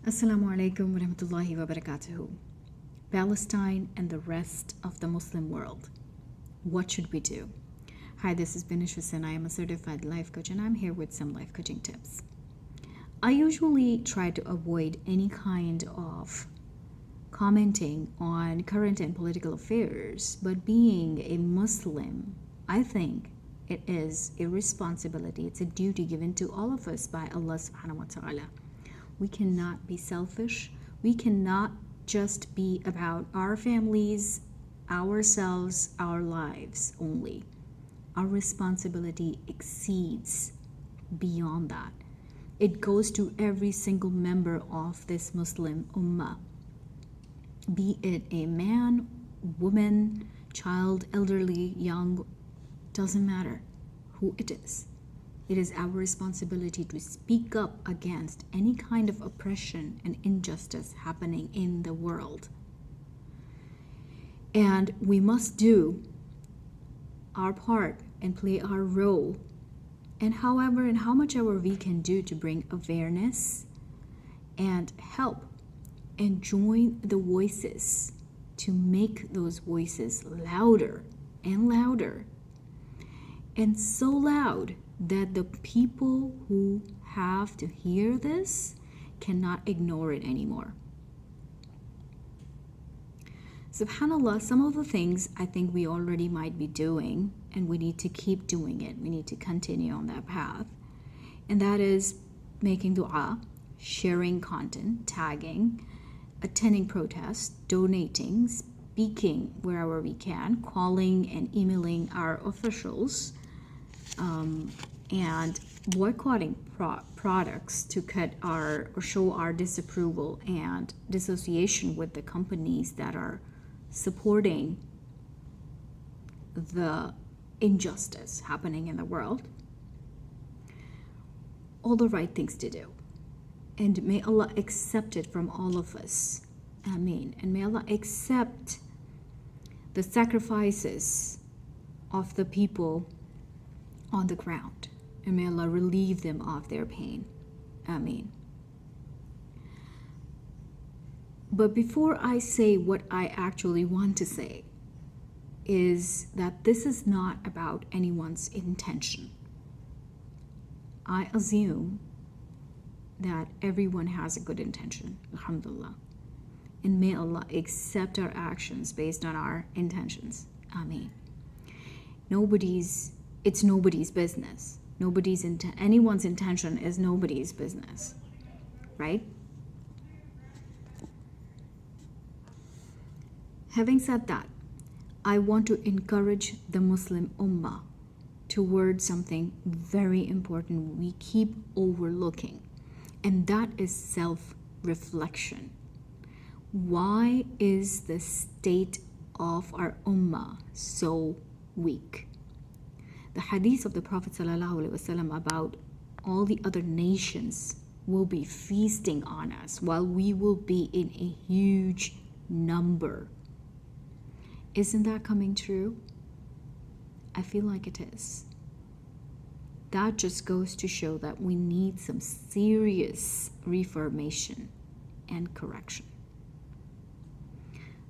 Assalamu alaikum wa rahmatullahi wa barakatuhu. Palestine and the rest of the Muslim world. What should we do? Hi, this is Binish Hussain. I am a certified life coach and I'm here with some life coaching tips. I usually try to avoid any kind of commenting on current and political affairs, but being a Muslim, I think it is a responsibility, it's a duty given to all of us by Allah subhanahu wa ta'ala. We cannot be selfish. We cannot just be about our families, ourselves, our lives only. Our responsibility exceeds beyond that. It goes to every single member of this Muslim Ummah. Be it a man, woman, child, elderly, young, doesn't matter who it is. It is our responsibility to speak up against any kind of oppression and injustice happening in the world. And we must do our part and play our role. And however and how much ever we can do to bring awareness and help and join the voices to make those voices louder and louder. And so loud that the people who have to hear this cannot ignore it anymore. SubhanAllah, some of the things I think we already might be doing, and we need to keep doing it. We need to continue on that path. And that is making dua, sharing content, tagging, attending protests, donating, speaking wherever we can, calling and emailing our officials, and boycotting products to cut or show our disapproval and dissociation with the companies that are supporting the injustice happening in the world. All the right things to do. And may Allah accept it from all of us. Ameen. And may Allah accept the sacrifices of the people on the ground, and may Allah relieve them of their pain. Ameen. But before I say what I actually want to say, is that this is not about anyone's intention. I assume that everyone has a good intention, alhamdulillah. And may Allah accept our actions based on our intentions. Ameen. It's nobody's business. Anyone's intention is nobody's business, right? Having said that, I want to encourage the Muslim Ummah towards something very important we keep overlooking, and that is self-reflection. Why is the state of our Ummah so weak? The Hadith of the Prophet ﷺ about all the other nations will be feasting on us while we will be in a huge number. Isn't that coming true? I feel like it is. That just goes to show that we need some serious reformation and correction.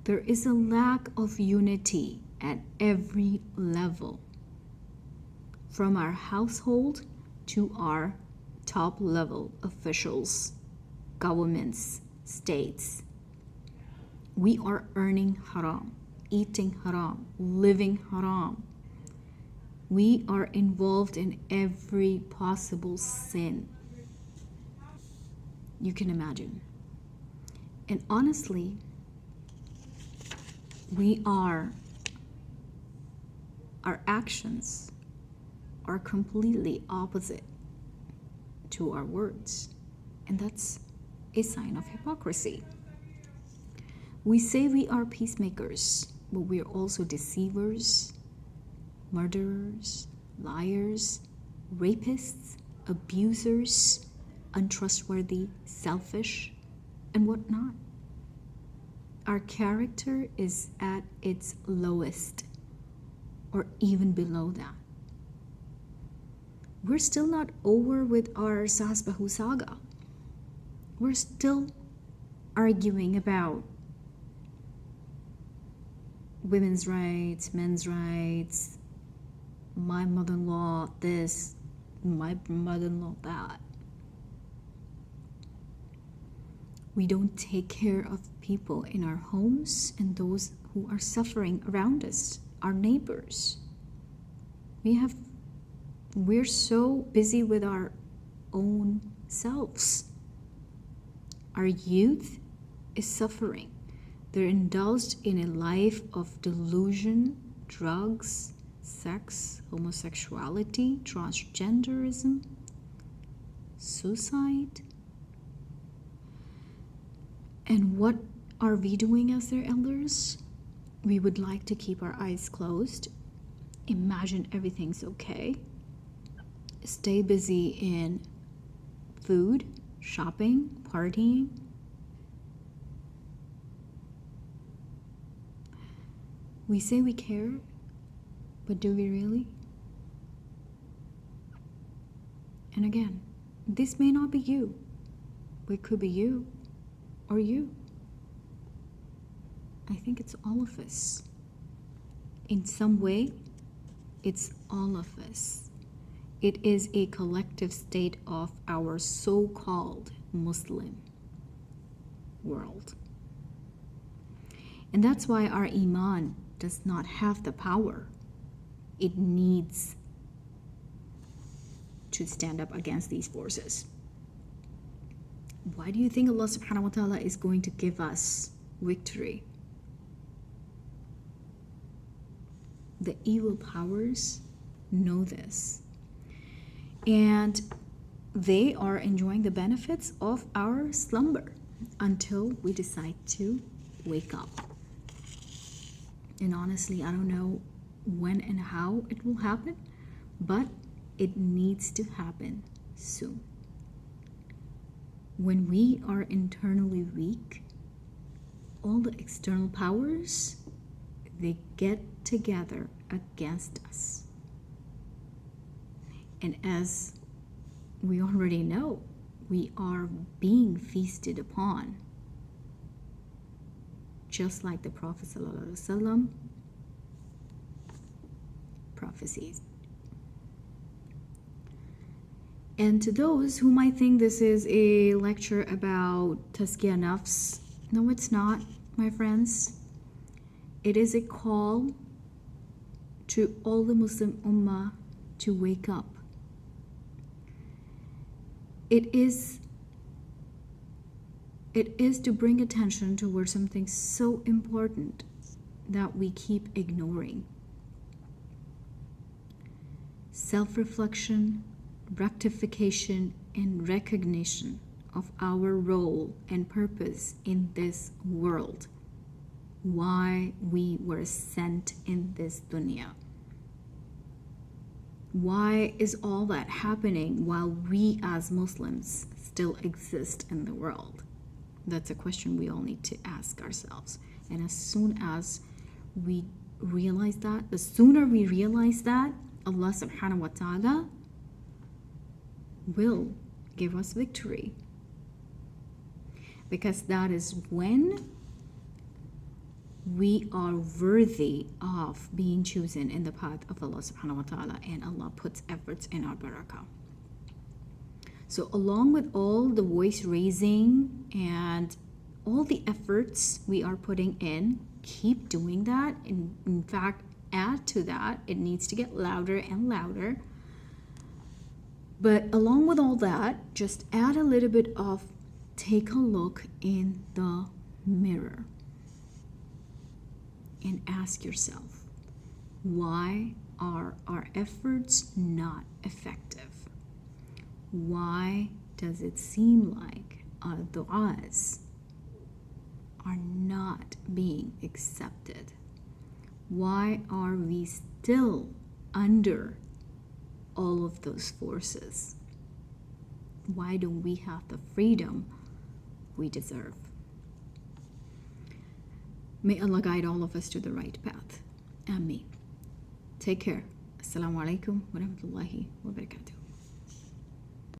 There is a lack of unity at every level, from our household to our top level officials, governments, states. We are earning haram, eating haram, living haram. We are involved in every possible sin you can imagine. And honestly, our actions are completely opposite to our words. And that's a sign of hypocrisy. We say we are peacemakers, but we are also deceivers, murderers, liars, rapists, abusers, untrustworthy, selfish, and whatnot. Our character is at its lowest, or even below that. We're still not over with our Sasbahu saga. We're still arguing about women's rights, men's rights, my mother-in-law this, my mother-in-law that. We don't take care of people in our homes and those who are suffering around us, our neighbors. We're so busy with our own selves. Our youth is suffering. They're indulged in a life of delusion, drugs, sex, homosexuality, transgenderism, suicide. And what are we doing as their elders? We would like to keep our eyes closed, imagine everything's okay, stay busy in food, shopping, partying. We say we care, but do we really? And again, this may not be you, but it could be you or you. I think it's all of us. In some way, it's all of us. It is a collective state of our so-called Muslim world. And that's why our iman does not have the power. It needs to stand up against these forces. Why do you think Allah subhanahu wa ta'ala is going to give us victory? The evil powers know this. And they are enjoying the benefits of our slumber until we decide to wake up. And honestly, I don't know when and how it will happen, but it needs to happen soon. When we are internally weak, all the external powers, they get together against us. And as we already know, we are being feasted upon. Just like the Prophet ﷺ prophesied. And to those who might think this is a lecture about tazkiyah nafs, no, it's not, my friends. It is a call to all the Muslim Ummah to wake up. It is to bring attention towards something so important that we keep ignoring. Self-reflection, rectification, and recognition of our role and purpose in this world. Why we were sent in this dunya. Why is all that happening while we as Muslims still exist in the world? That's a question we all need to ask ourselves. And as soon as we realize that, the sooner we realize that, Allah subhanahu wa ta'ala will give us victory. Because that is when we are worthy of being chosen in the path of Allah subhanahu wa ta'ala, and Allah puts efforts in our barakah. So along with all the voice raising and all the efforts we are putting in, keep doing that. In fact, add to that. It needs to get louder and louder. But along with all that, just add a little bit of take a look in the mirror and ask yourself, why are our efforts not effective? Why does it seem like our du'as are not being accepted? Why are we still under all of those forces? Why don't we have the freedom we deserve? May Allah guide all of us to the right path. Ameen. Take care. Assalamu alaikum wa rahmatullahi wa barakatuh.